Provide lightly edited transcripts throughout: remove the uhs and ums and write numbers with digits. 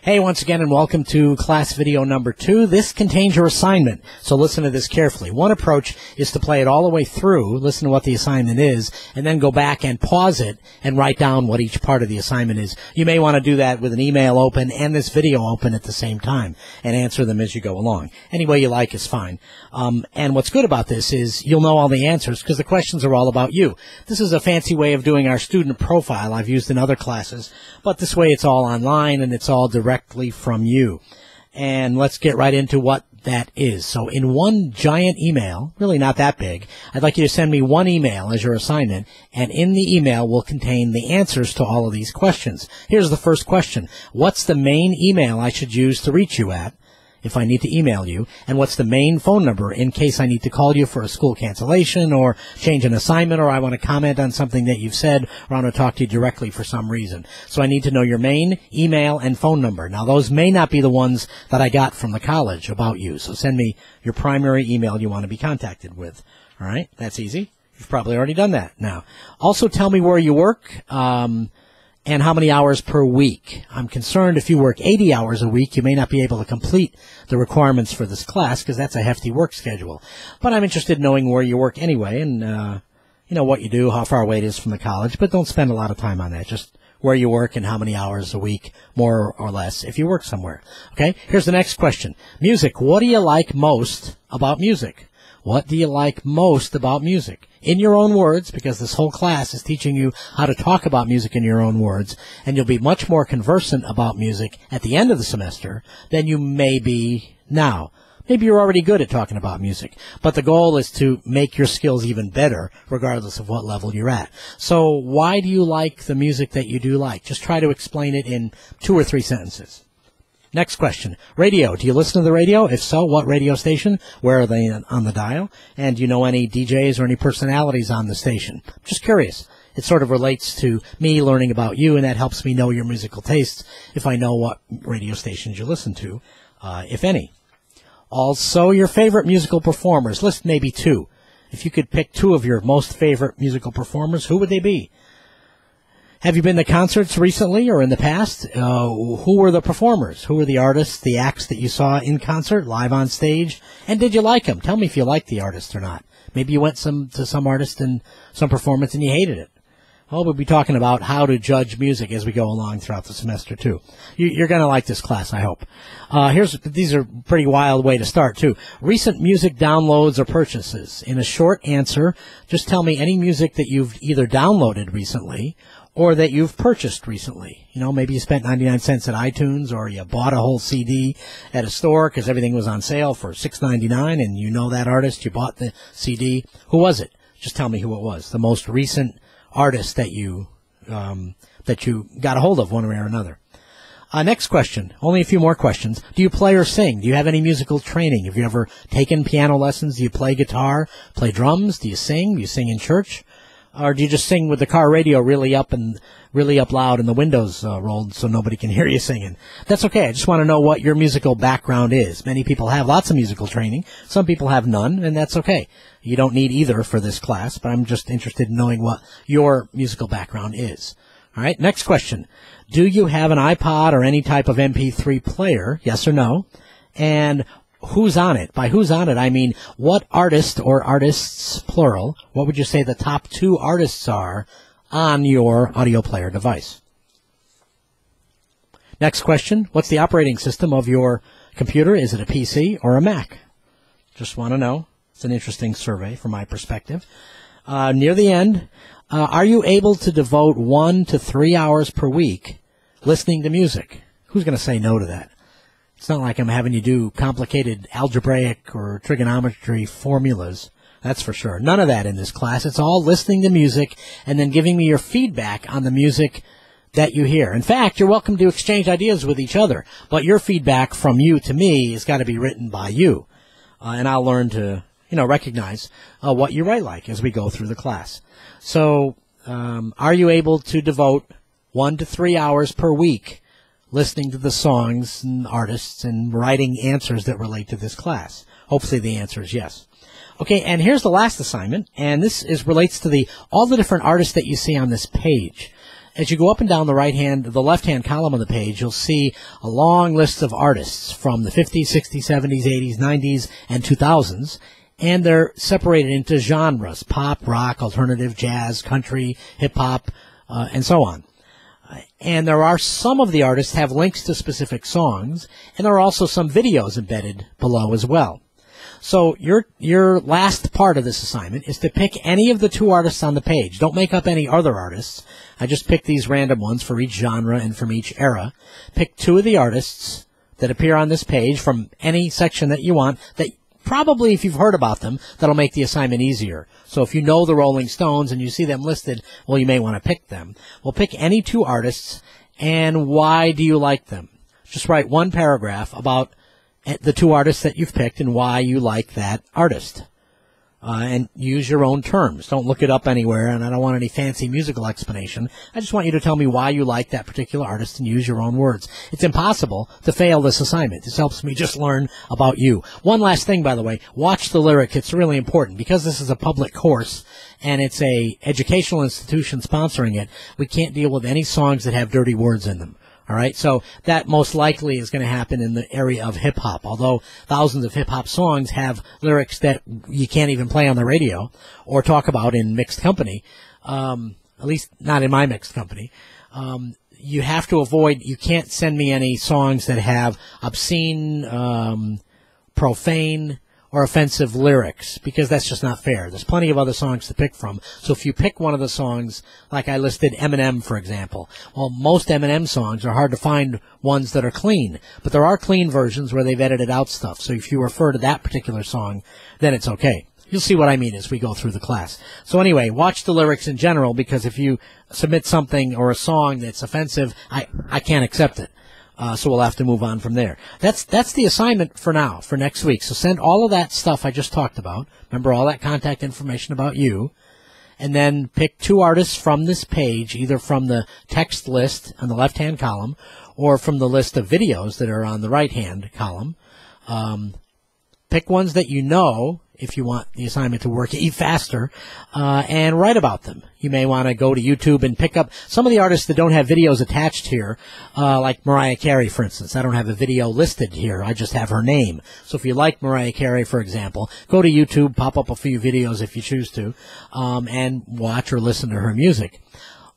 Hey, once again, and welcome to class video number 2. This contains your assignment, so listen to this carefully. One approach is to play it all the way through, listen to what the assignment is, and then go back and pause it and write down what each part of the assignment is. You may want to do that with an email open and this video open at the same time and answer them as you go along. Any way you like is fine. And what's good about this is you'll know all the answers because the questions are all about you. This is a fancy way of doing our student profile I've used in other classes, but this way it's all online and it's all directly from you. And let's get right into what that is. So in one giant email, really not that big, I'd like you to send me one email as your assignment, and in the email will contain the answers to all of these questions. Here's the first question. What's the main email I should use to reach you at if I need to email you? And what's the main phone number in case I need to call you for a school cancellation or change an assignment, or I want to comment on something that you've said, or I want to talk to you directly for some reason. So I need to know your main email and phone number. Now those may not be the ones that I got from the college about you. So send me your primary email you want to be contacted with. All right, that's easy. You've probably already done that. Now, also tell me where you work, and how many hours per week. I'm concerned if you work 80 hours a week, you may not be able to complete the requirements for this class because that's a hefty work schedule. But I'm interested in knowing where you work anyway and, you know, what you do, how far away it is from the college. But don't spend a lot of time on that. Just where you work and how many hours a week, more or less, if you work somewhere. Okay? Here's the next question. Music. What do you like most about music? What do you like most about music? In your own words, because this whole class is teaching you how to talk about music in your own words, and you'll be much more conversant about music at the end of the semester than you may be now. Maybe you're already good at talking about music, but the goal is to make your skills even better, regardless of what level you're at. So why do you like the music that you do like? Just try to explain it in 2 or 3 sentences. Next question. Radio. Do you listen to the radio? If so, what radio station? Where are they on the dial? And do you know any DJs or any personalities on the station? Just curious. It sort of relates to me learning about you, and that helps me know your musical tastes if I know what radio stations you listen to, if any. Also, your favorite musical performers. List maybe 2. If you could pick 2 of your most favorite musical performers, who would they be? Have you been to concerts recently or in the past? Who were the performers? Who were the artists, the acts that you saw in concert, live on stage? And did you like them? Tell me if you liked the artist or not. Maybe you went to some artist and some performance and you hated it. Well, we'll be talking about how to judge music as we go along throughout the semester, too. You're going to like this class, I hope. These are pretty wild way to start, too. Recent music downloads or purchases. In a short answer, just tell me any music that you've either downloaded recently or that you've purchased recently. You know, maybe you spent 99 cents at iTunes, or you bought a whole CD at a store because everything was on sale for $6.99, and you know that artist, you bought the CD. Who was it? Just tell me who it was. The most recent artist that you got a hold of one way or another. Next question. Only a few more questions. Do you play or sing? Do you have any musical training? Have you ever taken piano lessons? Do you play guitar, play drums? Do you sing? Do you sing in church? Or do you just sing with the car radio really up loud and the windows rolled so nobody can hear you singing? That's okay. I just want to know what your musical background is. Many people have lots of musical training. Some people have none, and that's okay. You don't need either for this class, but I'm just interested in knowing what your musical background is. All right, next question. Do you have an iPod or any type of MP3 player? Yes or no? And who's on it? By who's on it, I mean what artist or artists, plural, what would you say the top 2 artists are on your audio player device? Next question. What's the operating system of your computer? Is it a PC or a Mac? Just want to know. It's an interesting survey from my perspective. Near the end, are you able to devote 1 to 3 hours per week listening to music? Who's going to say no to that? It's not like I'm having you do complicated algebraic or trigonometry formulas. That's for sure. None of that in this class. It's all listening to music and then giving me your feedback on the music that you hear. In fact, you're welcome to exchange ideas with each other, but your feedback from you to me has got to be written by you. And I'll learn to, recognize what you write like as we go through the class. So, are you able to devote 1 to 3 hours per week listening to the songs and artists and writing answers that relate to this class? Hopefully the answer is yes. Okay, and here's the last assignment, and this relates to all the different artists that you see on this page. as you go up and down the left-hand column of the page, you'll see a long list of artists from the 50s, 60s, 70s, 80s, 90s, and 2000s. And they're separated into genres: pop, rock, alternative, jazz, country, hip-hop, and so on. And there are some of the artists have links to specific songs, and there are also some videos embedded below as well. So your last part of this assignment is to pick any of the 2 artists on the page. Don't make up any other artists. I just picked these random ones for each genre and from each era. Pick 2 of the artists that appear on this page from any section that you want, that probably, if you've heard about them, that'll make the assignment easier. So if you know the Rolling Stones and you see them listed, well, you may want to pick them. Well, pick any 2 artists, and why do you like them? Just write 1 paragraph about the 2 artists that you've picked and why you like that artist. And use your own terms. Don't look it up anywhere, and I don't want any fancy musical explanation. I just want you to tell me why you like that particular artist and use your own words. It's impossible to fail this assignment. This helps me just learn about you. One last thing, by the way, watch the lyric. It's really important. Because this is a public course and it's a educational institution sponsoring it, we can't deal with any songs that have dirty words in them. All right, so that most likely is going to happen in the area of hip-hop, although thousands of hip-hop songs have lyrics that you can't even play on the radio or talk about in mixed company, at least not in my mixed company. You have to avoid, you can't send me any songs that have obscene, profane, or offensive lyrics, because that's just not fair. There's plenty of other songs to pick from. So if you pick one of the songs, like I listed Eminem, for example, well, most Eminem songs are hard to find ones that are clean, but there are clean versions where they've edited out stuff. So if you refer to that particular song, then it's okay. You'll see what I mean as we go through the class. So anyway, watch the lyrics in general, because if you submit something or a song that's offensive, I can't accept it. So we'll have to move on from there. That's the assignment for now, for next week. So send all of that stuff I just talked about. Remember, all that contact information about you. And then pick 2 artists from this page, either from the text list on the left-hand column or from the list of videos that are on the right-hand column. Pick ones that you know, if you want the assignment to work faster, and write about them. You may want to go to YouTube and pick up some of the artists that don't have videos attached here, like Mariah Carey, for instance. I don't have a video listed here. I just have her name. So if you like Mariah Carey, for example, go to YouTube, pop up a few videos if you choose to, and watch or listen to her music.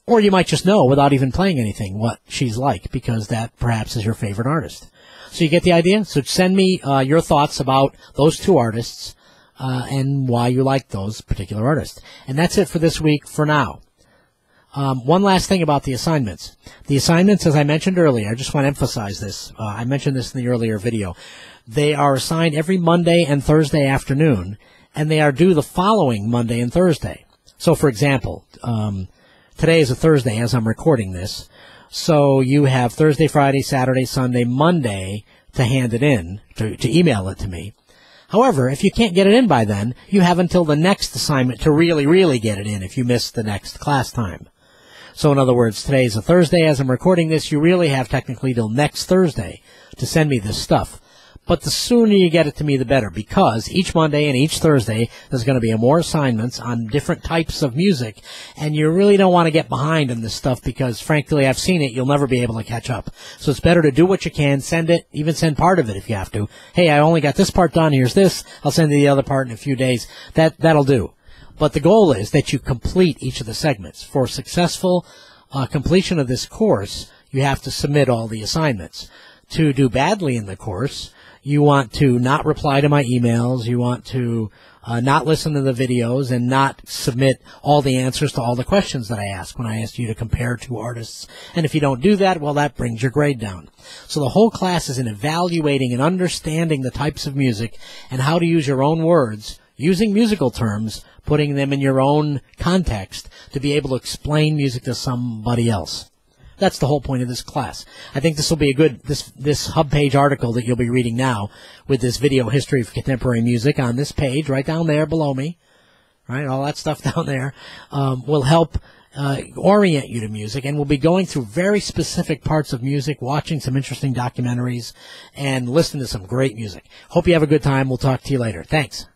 Or you might just know, without even playing anything, what she's like, because that perhaps is your favorite artist. So you get the idea? So send me your thoughts about those 2 artists, and why you like those particular artists. And that's it for this week for now. One last thing about the assignments. The assignments, as I mentioned earlier, I just want to emphasize this. I mentioned this in the earlier video. They are assigned every Monday and Thursday afternoon, and they are due the following Monday and Thursday. So, for example, today is a Thursday as I'm recording this. So you have Thursday, Friday, Saturday, Sunday, Monday to hand it in, to email it to me. However, if you can't get it in by then, you have until the next assignment to really get it in if you miss the next class time. So in other words, today is a Thursday. As I'm recording this, you really have technically till next Thursday to send me this stuff. But the sooner you get it to me, the better, because each Monday and each Thursday, there's going to be more assignments on different types of music, and you really don't want to get behind in this stuff because, frankly, I've seen it. You'll never be able to catch up. So it's better to do what you can, send it, even send part of it if you have to. Hey, I only got this part done. Here's this. I'll send you the other part in a few days. That'll do. But the goal is that you complete each of the segments. For successful completion of this course, you have to submit all the assignments. To do badly in the course, you want to not reply to my emails. You want to not listen to the videos and not submit all the answers to all the questions that I ask when I ask you to compare 2 artists. And if you don't do that, well, that brings your grade down. So the whole class is in evaluating and understanding the types of music and how to use your own words, using musical terms, putting them in your own context to be able to explain music to somebody else. That's the whole point of this class. I think this will be a good, this hub page article that you'll be reading now with this video history of contemporary music on this page right down there below me, right? All that stuff down there, will help orient you to music, and we'll be going through very specific parts of music, watching some interesting documentaries, and listening to some great music. Hope you have a good time. We'll talk to you later. Thanks.